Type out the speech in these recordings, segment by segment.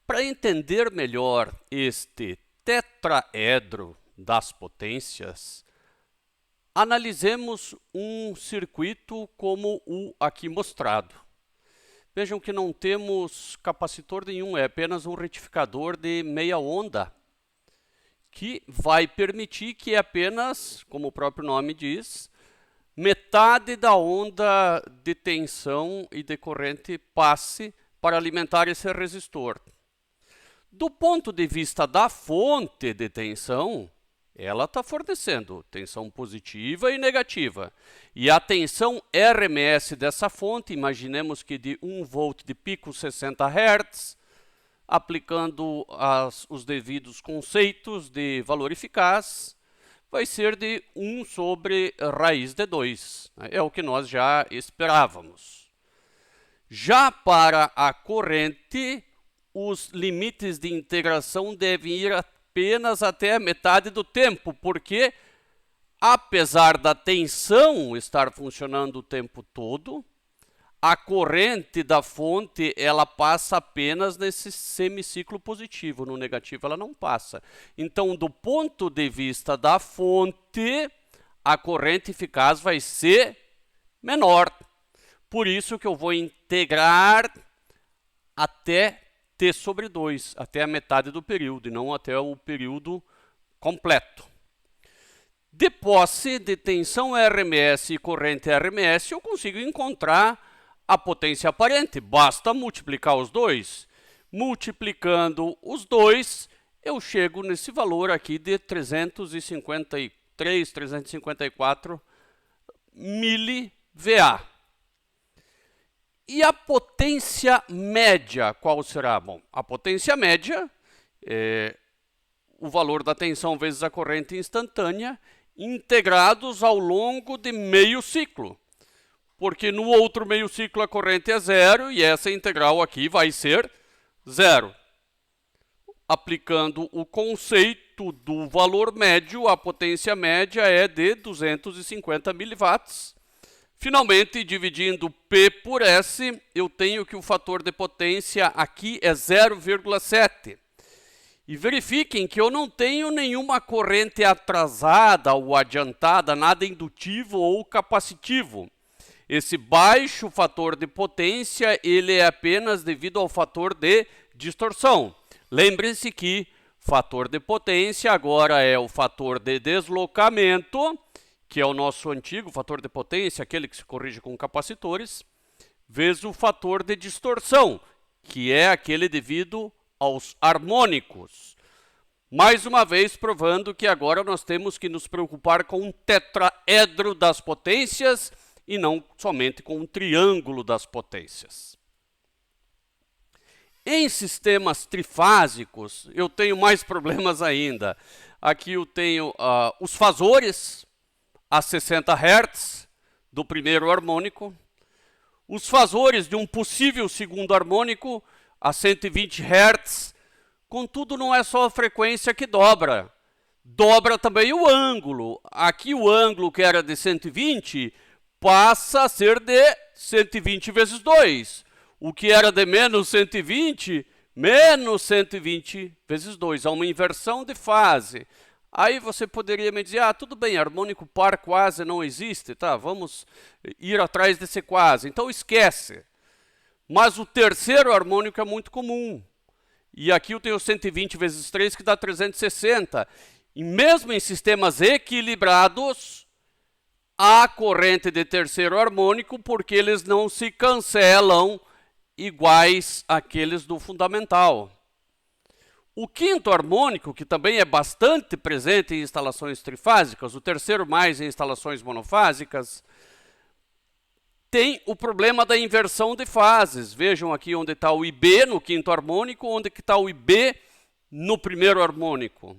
Para entender melhor este tetraedro das potências, analisemos um circuito como o aqui mostrado. Vejam que não temos capacitor nenhum, é apenas um retificador de meia onda, que vai permitir que apenas, como o próprio nome diz, metade da onda de tensão e de corrente passe para alimentar esse resistor. Do ponto de vista da fonte de tensão, ela está fornecendo tensão positiva e negativa. E a tensão RMS dessa fonte, imaginemos que de 1 volt de pico 60 Hz, aplicando os devidos conceitos de valor eficaz, vai ser de 1 sobre raiz de 2. É o que nós já esperávamos. Já para a corrente, os limites de integração devem ir apenas até a metade do tempo, porque, apesar da tensão estar funcionando o tempo todo, a corrente da fonte ela passa apenas nesse semiciclo positivo, no negativo ela não passa. Então, do ponto de vista da fonte, a corrente eficaz vai ser menor. Por isso que eu vou integrar até T sobre 2, até a metade do período, e não até o período completo. De posse de tensão RMS e corrente RMS, eu consigo encontrar a potência aparente. Basta multiplicar os dois. Multiplicando os dois, eu chego nesse valor aqui de 353, 354 mV/A. E a potência média, qual será? Bom, a potência média é o valor da tensão vezes a corrente instantânea integrados ao longo de meio ciclo. Porque no outro meio ciclo a corrente é zero e essa integral aqui vai ser zero. Aplicando o conceito do valor médio, a potência média é de 250 mW. Finalmente, dividindo P por S, eu tenho que o fator de potência aqui é 0,7. E verifiquem que eu não tenho nenhuma corrente atrasada ou adiantada, nada indutivo ou capacitivo. Esse baixo fator de potência, ele é apenas devido ao fator de distorção. Lembre-se que fator de potência agora é o fator de deslocamento, que é o nosso antigo fator de potência, aquele que se corrige com capacitores, vezes o fator de distorção, que é aquele devido aos harmônicos. Mais uma vez provando que agora nós temos que nos preocupar com um tetraedro das potências e não somente com um triângulo das potências. Em sistemas trifásicos, eu tenho mais problemas ainda. Aqui eu tenho os fasores a 60 Hz do primeiro harmônico, os fasores de um possível segundo harmônico a 120 Hz. Contudo, não é só a frequência que dobra, dobra também o ângulo. Aqui o ângulo que era de 120 passa a ser de 120 vezes 2. O que era de menos 120, menos 120 vezes 2. Há uma inversão de fase. Aí você poderia me dizer, tudo bem, harmônico par quase não existe, tá? Vamos ir atrás desse quase. Então esquece. Mas o terceiro harmônico é muito comum. E aqui eu tenho 120 vezes 3, que dá 360. E mesmo em sistemas equilibrados, há corrente de terceiro harmônico, porque eles não se cancelam iguais àqueles do fundamental. O quinto harmônico, que também é bastante presente em instalações trifásicas, o terceiro mais em instalações monofásicas, tem o problema da inversão de fases. Vejam aqui onde está o IB no quinto harmônico, onde está o IB no primeiro harmônico.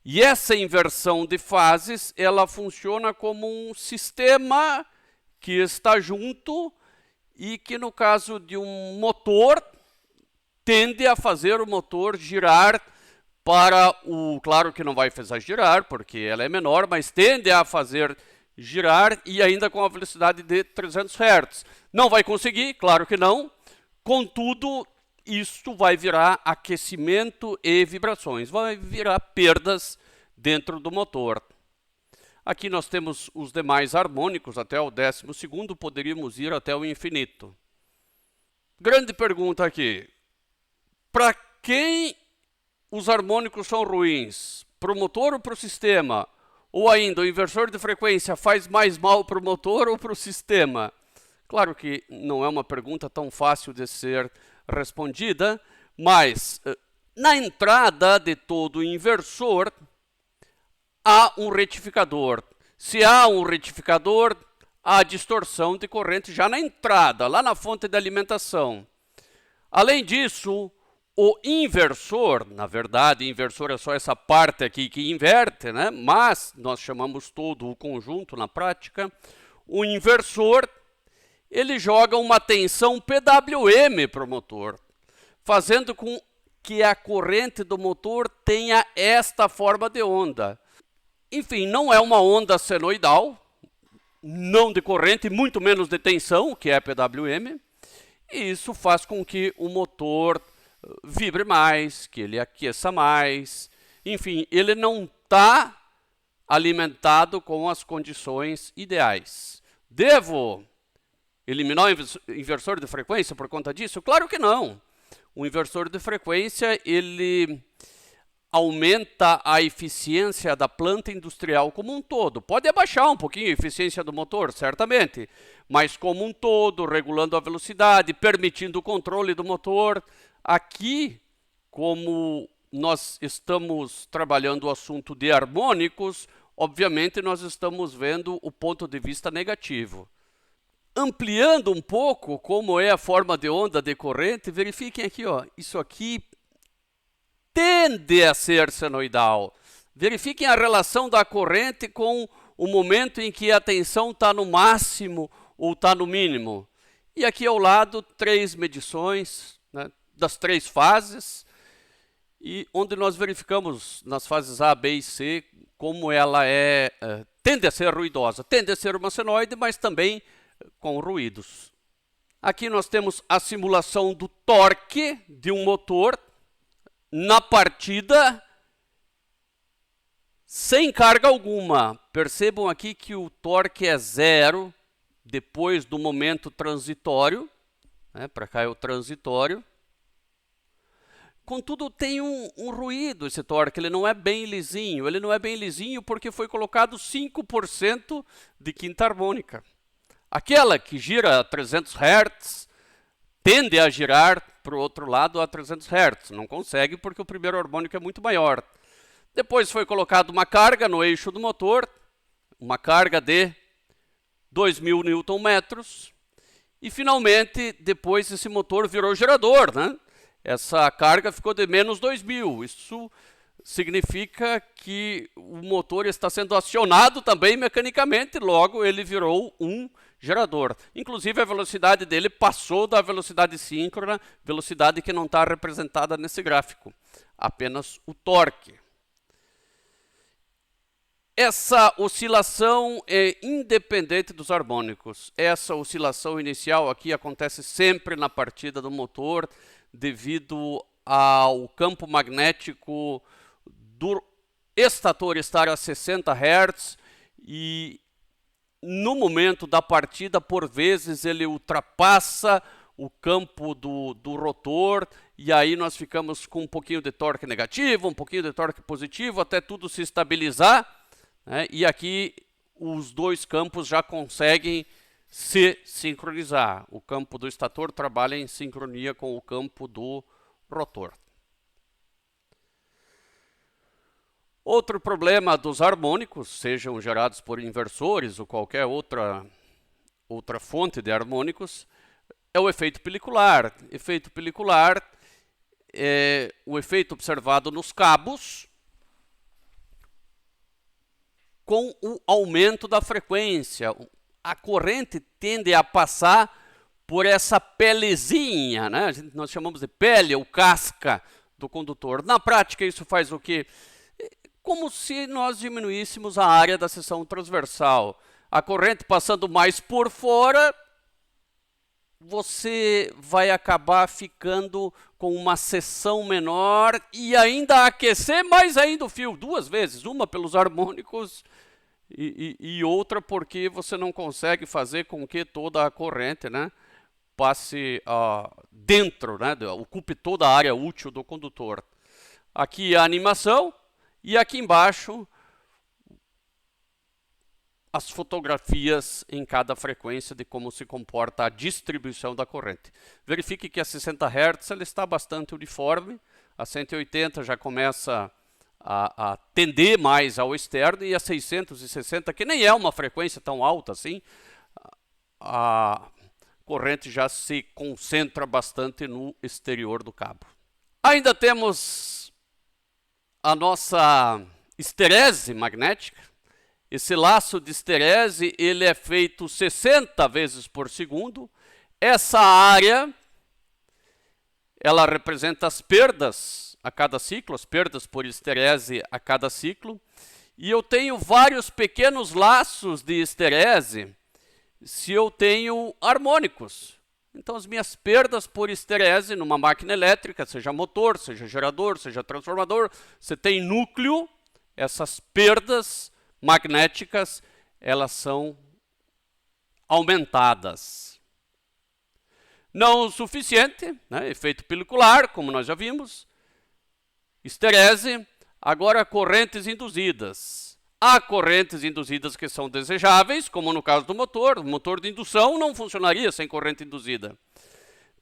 E essa inversão de fases, ela funciona como um sistema que está junto e que, no caso de um motor, tende a fazer o motor girar para o... Claro que não vai fazer girar, porque ela é menor, mas tende a fazer girar e ainda com a velocidade de 300 Hz. Não vai conseguir, claro que não. Contudo, isso vai virar aquecimento e vibrações, vai virar perdas dentro do motor. Aqui nós temos os demais harmônicos, até o 12º, poderíamos ir até o infinito. Grande pergunta aqui, para quem os harmônicos são ruins? Para o motor ou para o sistema? Ou ainda, o inversor de frequência faz mais mal para o motor ou para o sistema? Claro que não é uma pergunta tão fácil de ser respondida, mas na entrada de todo inversor há um retificador. Se há um retificador, há distorção de corrente já na entrada, lá na fonte de alimentação. Além disso, o inversor, na verdade, inversor é só essa parte aqui que inverte, né? Mas nós chamamos todo o conjunto na prática. O inversor, ele joga uma tensão PWM para o motor, fazendo com que a corrente do motor tenha esta forma de onda. Enfim, não é uma onda senoidal, não de corrente, muito menos de tensão, que é PWM, e isso faz com que o motor vibre mais, que ele aqueça mais, enfim, ele não está alimentado com as condições ideais. Devo eliminar o inversor de frequência por conta disso? Claro que não. O inversor de frequência, ele aumenta a eficiência da planta industrial como um todo. Pode abaixar um pouquinho a eficiência do motor, certamente, mas como um todo, regulando a velocidade, permitindo o controle do motor. Aqui, como nós estamos trabalhando o assunto de harmônicos, obviamente nós estamos vendo o ponto de vista negativo. Ampliando um pouco como é a forma de onda de corrente, verifiquem aqui, ó, isso aqui tende a ser senoidal. Verifiquem a relação da corrente com o momento em que a tensão está no máximo ou está no mínimo. E aqui ao lado, 3 medições, né, das 3 fases, e onde nós verificamos nas fases A, B e C como ela tende a ser ruidosa, tende a ser uma senoide, mas também com ruídos. Aqui nós temos a simulação do torque de um motor na partida sem carga alguma. Percebam aqui que o torque é 0 depois do momento transitório, né? Para cá é o transitório. Contudo, tem um ruído esse torque, ele não é bem lisinho. Ele não é bem lisinho porque foi colocado 5% de quinta harmônica. Aquela que gira a 300 Hz tende a girar para o outro lado a 300 Hz. Não consegue porque o primeiro harmônico é muito maior. Depois foi colocada uma carga no eixo do motor, uma carga de 2.000 Nm. E finalmente, depois esse motor virou gerador, né? Essa carga ficou de menos 2.000. Isso significa que o motor está sendo acionado também mecanicamente, logo ele virou um gerador. Inclusive a velocidade dele passou da velocidade síncrona, velocidade que não está representada nesse gráfico, apenas o torque. Essa oscilação é independente dos harmônicos. Essa oscilação inicial aqui acontece sempre na partida do motor, devido ao campo magnético do estator estar a 60 Hz e no momento da partida, por vezes, ele ultrapassa o campo do rotor e aí nós ficamos com um pouquinho de torque negativo, um pouquinho de torque positivo, até tudo se estabilizar, né? E aqui os dois campos já conseguem se sincronizar. O campo do estator trabalha em sincronia com o campo do rotor. Outro problema dos harmônicos, sejam gerados por inversores ou qualquer outra fonte de harmônicos, é o efeito pelicular. Efeito pelicular é o efeito observado nos cabos com o aumento da frequência. A corrente tende a passar por essa pelezinha, né? Nós chamamos de pele ou casca do condutor. Na prática, isso faz o quê? Como se nós diminuíssemos a área da seção transversal. A corrente passando mais por fora você vai acabar ficando com uma seção menor e ainda aquecer mais ainda o fio, 2 vezes, uma pelos harmônicos e outra porque você não consegue fazer com que toda a corrente, né, passe dentro, né, ocupe toda a área útil do condutor. Aqui a animação e aqui embaixo as fotografias em cada frequência de como se comporta a distribuição da corrente. Verifique que a 60 Hz ela está bastante uniforme, a 180 já começa a tender mais ao externo e a 660, que nem é uma frequência tão alta assim, a corrente já se concentra bastante no exterior do cabo. Ainda temos a nossa esterese magnética. Esse laço de esterese ele é feito 60 vezes por segundo. Essa área ela representa as perdas a cada ciclo, as perdas por esterese a cada ciclo. E eu tenho vários pequenos laços de esterese se eu tenho harmônicos. Então as minhas perdas por esterese numa máquina elétrica, seja motor, seja gerador, seja transformador, você tem núcleo, essas perdas magnéticas, elas são aumentadas. Não o suficiente, né? Efeito pelicular, como nós já vimos, esterese, agora correntes induzidas. Há correntes induzidas que são desejáveis, como no caso do motor. O motor de indução não funcionaria sem corrente induzida.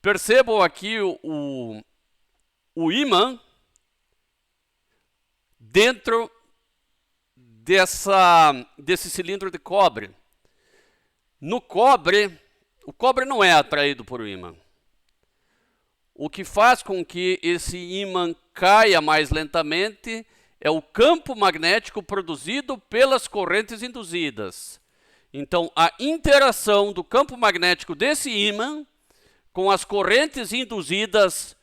Percebam aqui o ímã dentro desse cilindro de cobre. No cobre, o cobre não é atraído por ímã. O que faz com que esse ímã caia mais lentamente é o campo magnético produzido pelas correntes induzidas. Então, a interação do campo magnético desse ímã com as correntes induzidas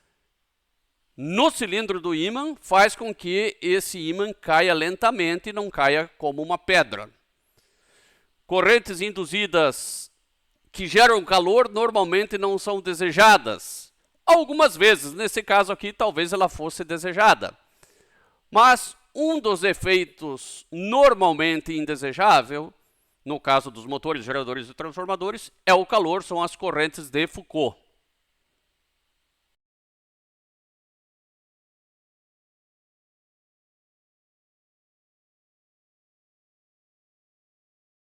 no cilindro do ímã faz com que esse ímã caia lentamente e não caia como uma pedra. Correntes induzidas que geram calor normalmente não são desejadas. Algumas vezes, nesse caso aqui, talvez ela fosse desejada. Mas um dos efeitos normalmente indesejável, no caso dos motores, geradores e transformadores, é o calor, são as correntes de Foucault.